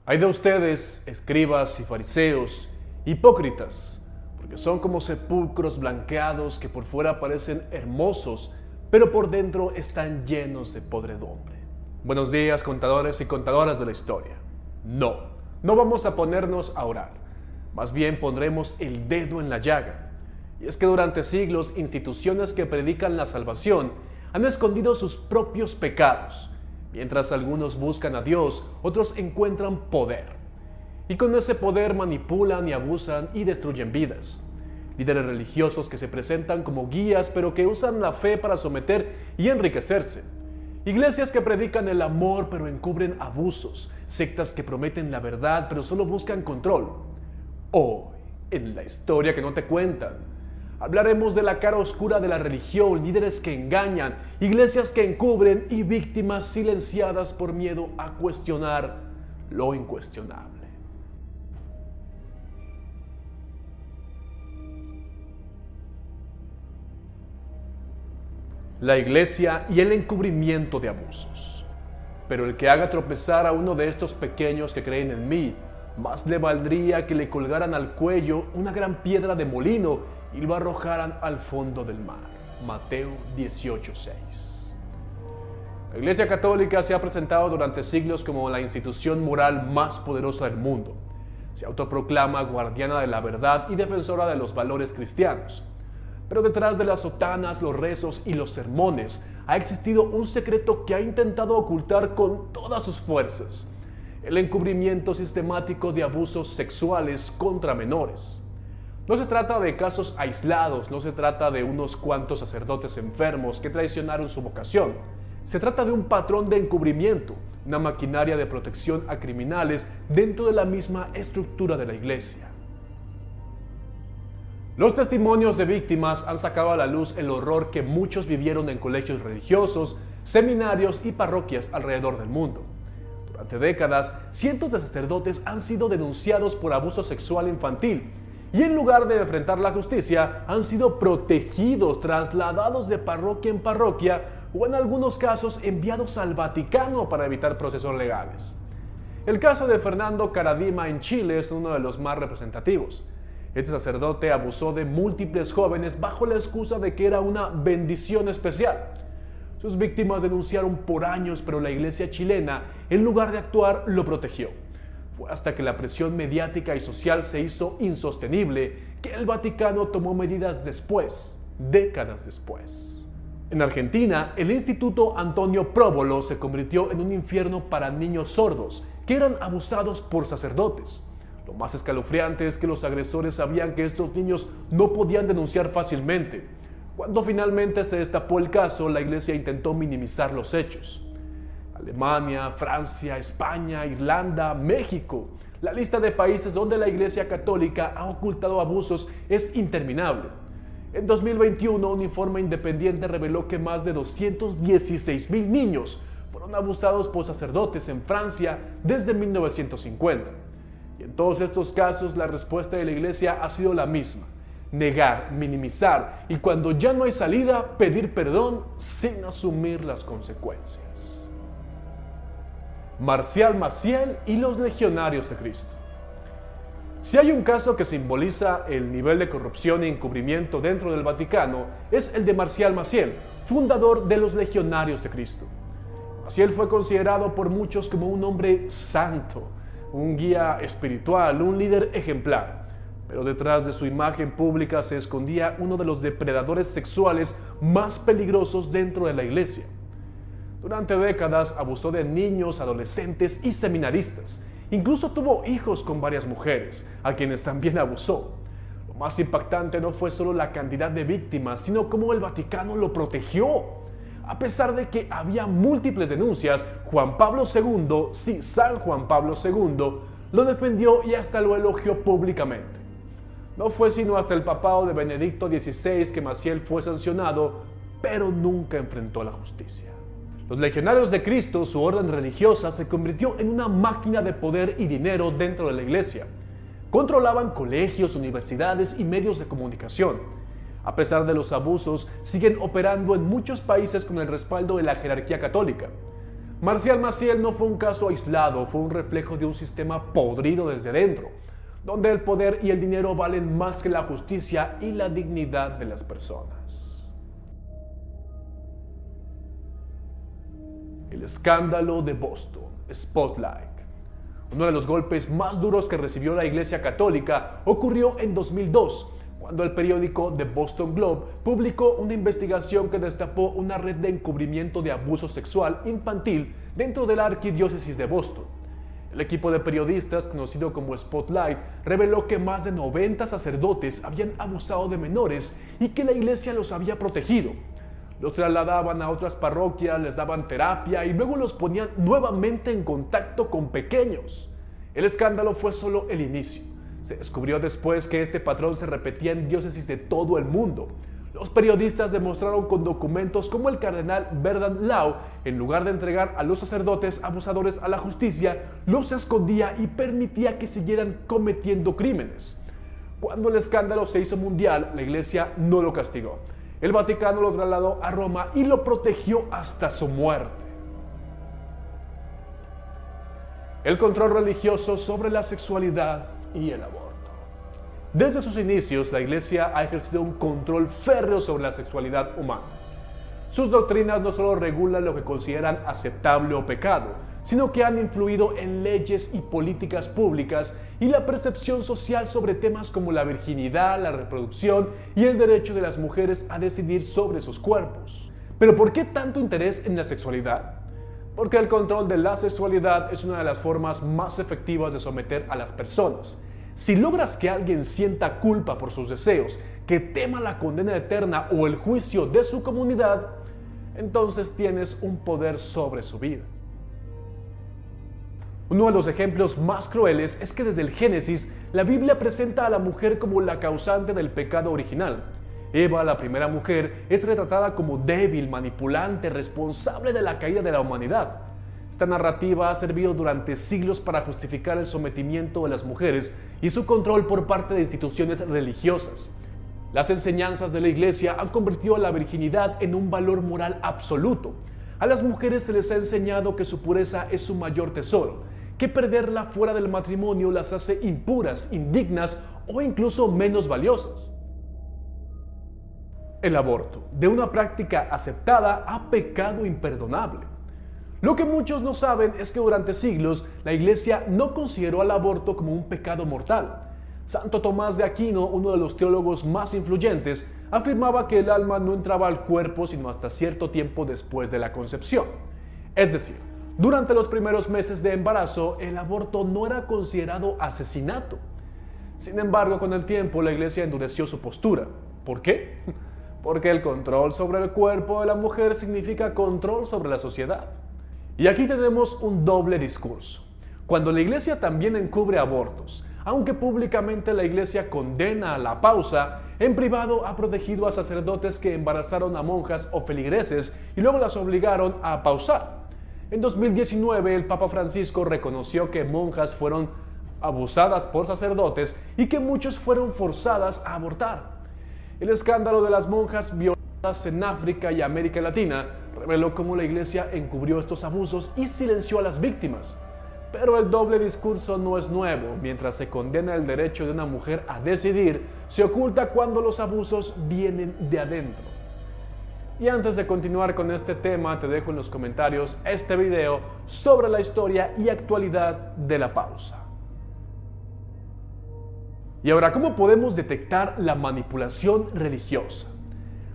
Hay de ustedes, escribas y fariseos, hipócritas, porque son como sepulcros blanqueados que por fuera parecen hermosos, pero por dentro están llenos de podredumbre. Buenos días, contadores y contadoras de la historia. No vamos a ponernos a orar. Más bien pondremos el dedo en la llaga. Y es que durante siglos, instituciones que predican la salvación han escondido sus propios pecados. Mientras algunos buscan a Dios, otros encuentran poder. Y con ese poder manipulan y abusan y destruyen vidas. Líderes religiosos que se presentan como guías, pero que usan la fe para someter y enriquecerse. Iglesias que predican el amor, pero encubren abusos. Sectas que prometen la verdad, pero solo buscan control. Hoy, en la historia que no te cuentan, hablaremos de la cara oscura de la religión, líderes que engañan, iglesias que encubren y víctimas silenciadas por miedo a cuestionar lo incuestionable. La iglesia y el encubrimiento de abusos. Pero el que haga tropezar a uno de estos pequeños que creen en mí, más le valdría que le colgaran al cuello una gran piedra de molino y lo arrojaran al fondo del mar. Mateo 18:6. La Iglesia Católica se ha presentado durante siglos como la institución moral más poderosa del mundo. Se autoproclama guardiana de la verdad y defensora de los valores cristianos. Pero detrás de las sotanas, los rezos y los sermones ha existido un secreto que ha intentado ocultar con todas sus fuerzas: el encubrimiento sistemático de abusos sexuales contra menores. No se trata de casos aislados, no se trata de unos cuantos sacerdotes enfermos que traicionaron su vocación. Se trata de un patrón de encubrimiento, una maquinaria de protección a criminales dentro de la misma estructura de la iglesia. Los testimonios de víctimas han sacado a la luz el horror que muchos vivieron en colegios religiosos, seminarios y parroquias alrededor del mundo. Durante décadas, cientos de sacerdotes han sido denunciados por abuso sexual infantil y en lugar de enfrentar la justicia, han sido protegidos, trasladados de parroquia en parroquia o en algunos casos enviados al Vaticano para evitar procesos legales. El caso de Fernando Karadima en Chile es uno de los más representativos. Este sacerdote abusó de múltiples jóvenes bajo la excusa de que era una bendición especial. Sus víctimas denunciaron por años, pero la iglesia chilena, en lugar de actuar, lo protegió. Fue hasta que la presión mediática y social se hizo insostenible que el Vaticano tomó medidas después, décadas después. En Argentina, el Instituto Antonio Próbolo se convirtió en un infierno para niños sordos que eran abusados por sacerdotes. Lo más escalofriante es que los agresores sabían que estos niños no podían denunciar fácilmente. Cuando finalmente se destapó el caso, la iglesia intentó minimizar los hechos. Alemania, Francia, España, Irlanda, México. La lista de países donde la iglesia católica ha ocultado abusos es interminable. En 2021, un informe independiente reveló que más de 216,000 niños fueron abusados por sacerdotes en Francia desde 1950. Y en todos estos casos, la respuesta de la iglesia ha sido la misma: negar, minimizar y cuando ya no hay salida, pedir perdón sin asumir las consecuencias. Marcial Maciel y los legionarios de Cristo. Si hay un caso que simboliza el nivel de corrupción e encubrimiento dentro del Vaticano, es el de Marcial Maciel, fundador de los Legionarios de Cristo. Maciel fue considerado por muchos como un hombre santo, un guía espiritual, un líder ejemplar. Pero detrás de su imagen pública se escondía uno de los depredadores sexuales más peligrosos dentro de la iglesia. Durante décadas abusó de niños, adolescentes y seminaristas. Incluso tuvo hijos con varias mujeres, a quienes también abusó. Lo más impactante no fue solo la cantidad de víctimas, sino cómo el Vaticano lo protegió. A pesar de que había múltiples denuncias, Juan Pablo II, sí, San Juan Pablo II, lo defendió y hasta lo elogió públicamente. No fue sino hasta el papado de Benedicto XVI que Maciel fue sancionado, pero nunca enfrentó la justicia. Los Legionarios de Cristo, su orden religiosa, se convirtió en una máquina de poder y dinero dentro de la iglesia. Controlaban colegios, universidades y medios de comunicación. A pesar de los abusos, siguen operando en muchos países con el respaldo de la jerarquía católica. Marcial Maciel no fue un caso aislado, fue un reflejo de un sistema podrido desde dentro, donde el poder y el dinero valen más que la justicia y la dignidad de las personas. El escándalo de Boston, Spotlight. Uno de los golpes más duros que recibió la Iglesia Católica ocurrió en 2002, cuando el periódico The Boston Globe publicó una investigación que destapó una red de encubrimiento de abuso sexual infantil dentro de la arquidiócesis de Boston. El equipo de periodistas, conocido como Spotlight, reveló que más de 90 sacerdotes habían abusado de menores y que la iglesia los había protegido. Los trasladaban a otras parroquias, les daban terapia y luego los ponían nuevamente en contacto con pequeños. El escándalo fue solo el inicio. Se descubrió después que este patrón se repetía en diócesis de todo el mundo. Los periodistas demostraron con documentos cómo el cardenal Bernard Law, en lugar de entregar a los sacerdotes abusadores a la justicia, los escondía y permitía que siguieran cometiendo crímenes. Cuando el escándalo se hizo mundial, la iglesia no lo castigó. El Vaticano lo trasladó a Roma y lo protegió hasta su muerte. El control religioso sobre la sexualidad y el aborto. Desde sus inicios, la Iglesia ha ejercido un control férreo sobre la sexualidad humana. Sus doctrinas no solo regulan lo que consideran aceptable o pecado, sino que han influido en leyes y políticas públicas y la percepción social sobre temas como la virginidad, la reproducción y el derecho de las mujeres a decidir sobre sus cuerpos. ¿Pero por qué tanto interés en la sexualidad? Porque el control de la sexualidad es una de las formas más efectivas de someter a las personas. Si logras que alguien sienta culpa por sus deseos, que tema la condena eterna o el juicio de su comunidad, entonces tienes un poder sobre su vida. Uno de los ejemplos más crueles es que desde el Génesis, la Biblia presenta a la mujer como la causante del pecado original. Eva, la primera mujer, es retratada como débil, manipulante, responsable de la caída de la humanidad. Esta narrativa ha servido durante siglos para justificar el sometimiento de las mujeres y su control por parte de instituciones religiosas. Las enseñanzas de la Iglesia han convertido a la virginidad en un valor moral absoluto. A las mujeres se les ha enseñado que su pureza es su mayor tesoro, que perderla fuera del matrimonio las hace impuras, indignas o incluso menos valiosas. El aborto, de una práctica aceptada a pecado imperdonable. Lo que muchos no saben es que durante siglos la Iglesia no consideró al aborto como un pecado mortal. Santo Tomás de Aquino, uno de los teólogos más influyentes, afirmaba que el alma no entraba al cuerpo sino hasta cierto tiempo después de la concepción. Es decir, durante los primeros meses de embarazo, el aborto no era considerado asesinato. Sin embargo, con el tiempo la Iglesia endureció su postura. ¿Por qué? Porque el control sobre el cuerpo de la mujer significa control sobre la sociedad. Y aquí tenemos un doble discurso. Cuando la Iglesia también encubre abortos, aunque públicamente la Iglesia condena la pausa, en privado ha protegido a sacerdotes que embarazaron a monjas o feligreses y luego las obligaron a pausar. En 2019, el Papa Francisco reconoció que monjas fueron abusadas por sacerdotes y que muchos fueron forzadas a abortar. El escándalo de las monjas violadas en África y América Latina reveló cómo la Iglesia encubrió estos abusos y silenció a las víctimas. Pero el doble discurso no es nuevo. Mientras se condena el derecho de una mujer a decidir, se oculta cuando los abusos vienen de adentro. Y antes de continuar con este tema, te dejo en los comentarios este video sobre la historia y actualidad de la pausa. Y ahora, ¿cómo podemos detectar la manipulación religiosa?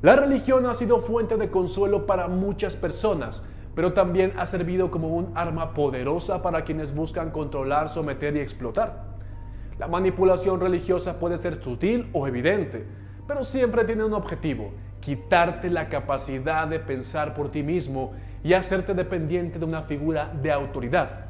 La religión ha sido fuente de consuelo para muchas personas, pero también ha servido como un arma poderosa para quienes buscan controlar, someter y explotar. La manipulación religiosa puede ser sutil o evidente, pero siempre tiene un objetivo: quitarte la capacidad de pensar por ti mismo y hacerte dependiente de una figura de autoridad.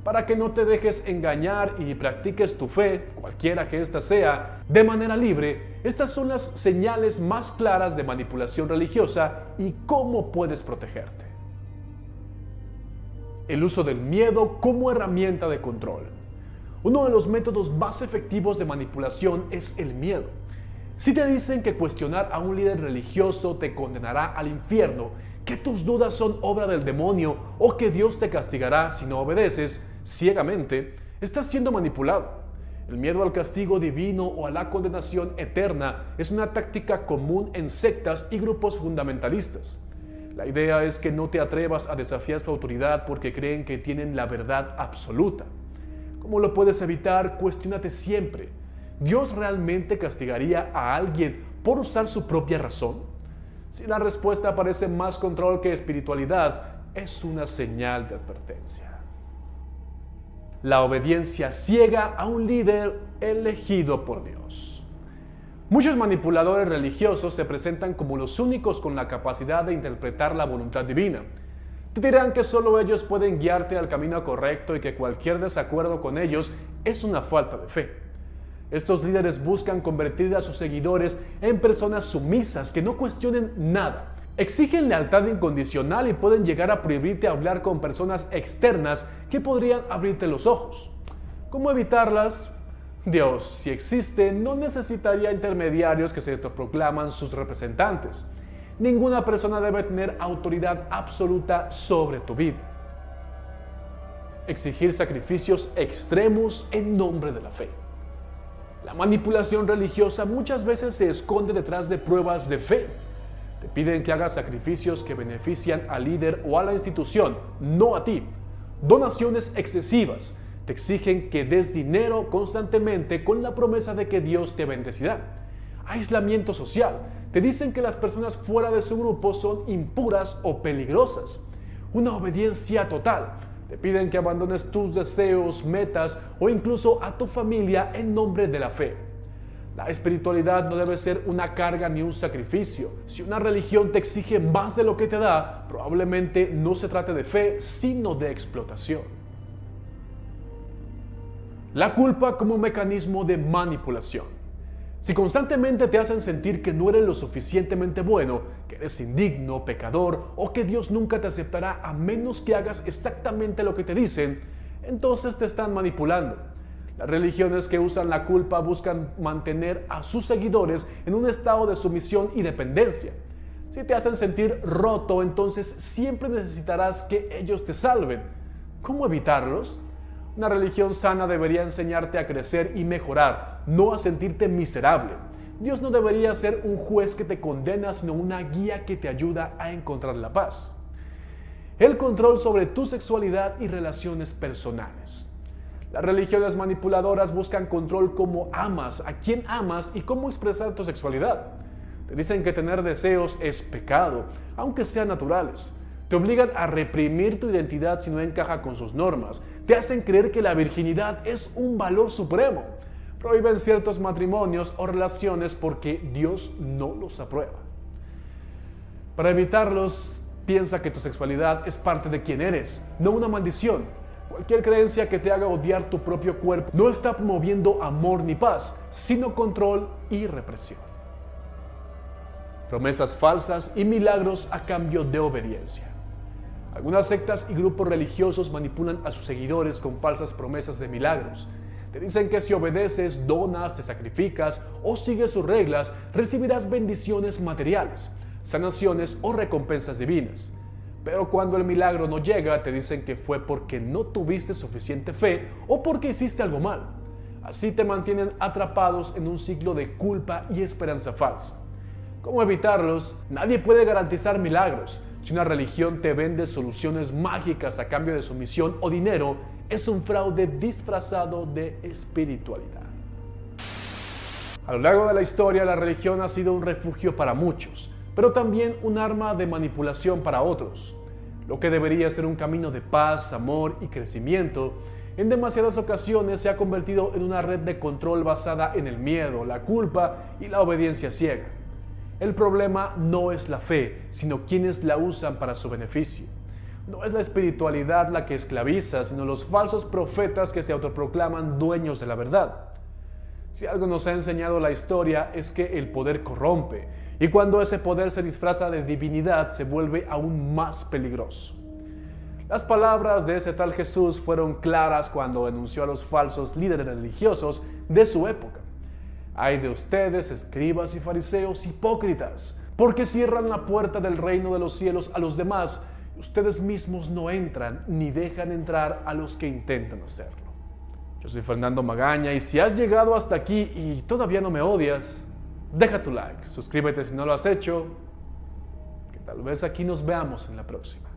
Para que no te dejes engañar y practiques tu fe, cualquiera que ésta sea, de manera libre, estas son las señales más claras de manipulación religiosa y cómo puedes protegerte. El uso del miedo como herramienta de control. Uno de los métodos más efectivos de manipulación es el miedo. Si te dicen que cuestionar a un líder religioso te condenará al infierno, que tus dudas son obra del demonio o que Dios te castigará si no obedeces ciegamente, estás siendo manipulado. El miedo al castigo divino o a la condenación eterna es una táctica común en sectas y grupos fundamentalistas. La idea es que no te atrevas a desafiar su autoridad porque creen que tienen la verdad absoluta. ¿Cómo lo puedes evitar? Cuestiónate siempre. ¿Dios realmente castigaría a alguien por usar su propia razón? Si la respuesta parece más control que espiritualidad, es una señal de advertencia. La obediencia ciega a un líder elegido por Dios. Muchos manipuladores religiosos se presentan como los únicos con la capacidad de interpretar la voluntad divina. Te dirán que solo ellos pueden guiarte al camino correcto y que cualquier desacuerdo con ellos es una falta de fe. Estos líderes buscan convertir a sus seguidores en personas sumisas que no cuestionen nada. Exigen lealtad incondicional y pueden llegar a prohibirte hablar con personas externas que podrían abrirte los ojos. ¿Cómo evitarlas? Dios, si existe, no necesitaría intermediarios que se autoproclaman sus representantes. Ninguna persona debe tener autoridad absoluta sobre tu vida. Exigir sacrificios extremos en nombre de la fe. La manipulación religiosa muchas veces se esconde detrás de pruebas de fe. Te piden que hagas sacrificios que benefician al líder o a la institución, no a ti. Donaciones excesivas. Te exigen que des dinero constantemente con la promesa de que Dios te bendecirá. Aislamiento social. Te dicen que las personas fuera de su grupo son impuras o peligrosas. Una obediencia total. Te piden que abandones tus deseos, metas o incluso a tu familia en nombre de la fe. La espiritualidad no debe ser una carga ni un sacrificio. Si una religión te exige más de lo que te da, probablemente no se trate de fe, sino de explotación. La culpa como mecanismo de manipulación. Si constantemente te hacen sentir que no eres lo suficientemente bueno, que eres indigno, pecador o que Dios nunca te aceptará a menos que hagas exactamente lo que te dicen, entonces te están manipulando. Las religiones que usan la culpa buscan mantener a sus seguidores en un estado de sumisión y dependencia. Si te hacen sentir roto, entonces siempre necesitarás que ellos te salven. ¿Cómo evitarlos? Una religión sana debería enseñarte a crecer y mejorar, no a sentirte miserable. Dios no debería ser un juez que te condena, sino una guía que te ayuda a encontrar la paz. El control sobre tu sexualidad y relaciones personales. Las religiones manipuladoras buscan control cómo amas, a quién amas y cómo expresar tu sexualidad. Te dicen que tener deseos es pecado, aunque sean naturales. Te obligan a reprimir tu identidad si no encaja con sus normas. Te hacen creer que la virginidad es un valor supremo. Prohíben ciertos matrimonios o relaciones porque Dios no los aprueba. Para evitarlos, piensa que tu sexualidad es parte de quien eres, no una maldición. Cualquier creencia que te haga odiar tu propio cuerpo no está promoviendo amor ni paz, sino control y represión. Promesas falsas y milagros a cambio de obediencia. Algunas sectas y grupos religiosos manipulan a sus seguidores con falsas promesas de milagros. Te dicen que si obedeces, donas, te sacrificas o sigues sus reglas, recibirás bendiciones materiales, sanaciones o recompensas divinas. Pero cuando el milagro no llega, te dicen que fue porque no tuviste suficiente fe o porque hiciste algo mal. Así te mantienen atrapados en un ciclo de culpa y esperanza falsa. ¿Cómo evitarlos? Nadie puede garantizar milagros. Si una religión te vende soluciones mágicas a cambio de sumisión o dinero, es un fraude disfrazado de espiritualidad. A lo largo de la historia, la religión ha sido un refugio para muchos, pero también un arma de manipulación para otros. Lo que debería ser un camino de paz, amor y crecimiento, en demasiadas ocasiones se ha convertido en una red de control basada en el miedo, la culpa y la obediencia ciega. El problema no es la fe, sino quienes la usan para su beneficio. No es la espiritualidad la que esclaviza, sino los falsos profetas que se autoproclaman dueños de la verdad. Si algo nos ha enseñado la historia es que el poder corrompe, y cuando ese poder se disfraza de divinidad se vuelve aún más peligroso. Las palabras de ese tal Jesús fueron claras cuando denunció a los falsos líderes religiosos de su época. Ay de ustedes, escribas y fariseos hipócritas, porque cierran la puerta del reino de los cielos a los demás, ustedes mismos no entran ni dejan entrar a los que intentan hacerlo. Yo soy Fernando Magaña y si has llegado hasta aquí y todavía no me odias, deja tu like, suscríbete si no lo has hecho, que tal vez aquí nos veamos en la próxima.